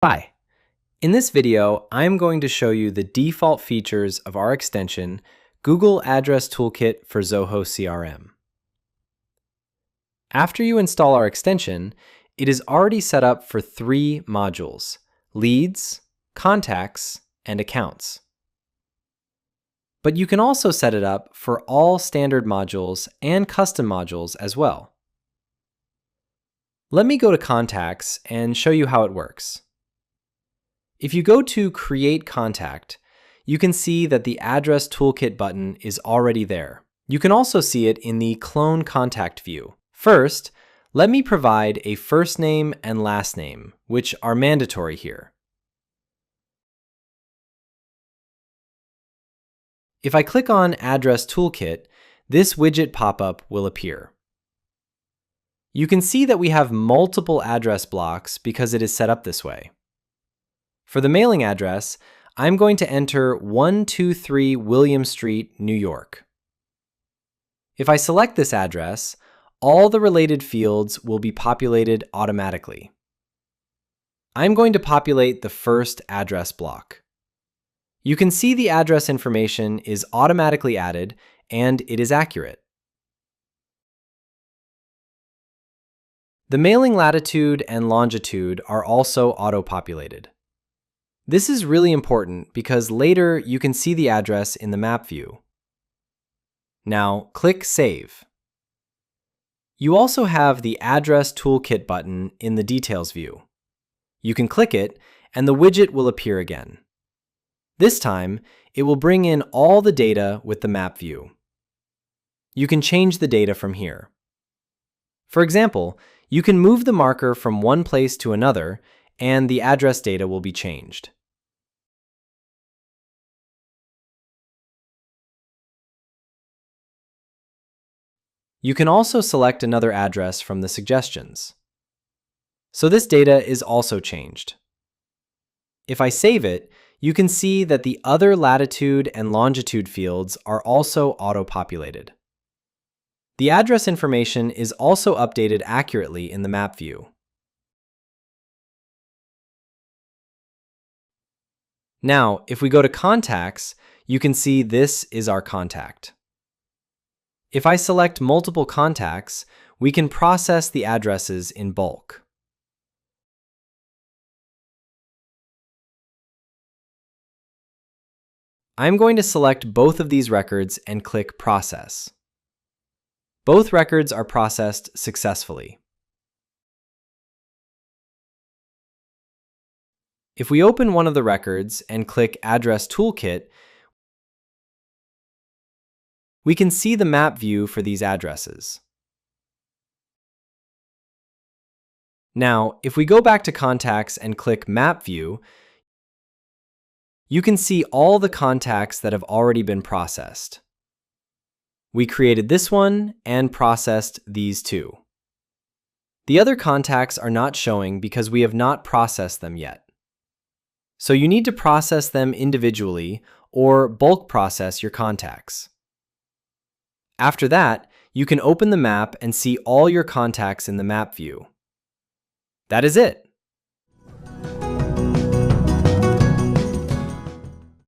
Hi. In this video, I'm going to show you the default features of our extension, Google Address Toolkit for Zoho CRM. After you install our extension, it is already set up for 3 modules: leads, contacts, and accounts. But you can also set it up for all standard modules and custom modules as well. Let me go to contacts and show you how it works. If you go to Create Contact, you can see that the Address Toolkit button is already there. You can also see it in the Clone Contact view. First, let me provide a first name and last name, which are mandatory here. If I click on Address Toolkit, this widget pop-up will appear. You can see that we have multiple address blocks because it is set up this way. For the mailing address, I'm going to enter 123 William Street, New York. If I select this address, all the related fields will be populated automatically. I'm going to populate the first address block. You can see the address information is automatically added and it is accurate. The mailing latitude and longitude are also auto-populated. This is really important because later you can see the address in the map view. Now click Save. You also have the Address Toolkit button in the Details view. You can click it and the widget will appear again. This time, it will bring in all the data with the map view. You can change the data from here. For example, you can move the marker from one place to another and the address data will be changed. You can also select another address from the suggestions. So this data is also changed. If I save it, you can see that the other latitude and longitude fields are also auto-populated. The address information is also updated accurately in the map view. Now, if we go to Contacts, you can see this is our contact. If I select multiple contacts, we can process the addresses in bulk. I'm going to select both of these records and click Process. Both records are processed successfully. If we open one of the records and click Address Toolkit, we can see the map view for these addresses. Now, if we go back to Contacts and click Map View, you can see all the contacts that have already been processed. We created this one and processed these two. The other contacts are not showing because we have not processed them yet. So you need to process them individually or bulk process your contacts. After that, you can open the map and see all your contacts in the map view. That is it.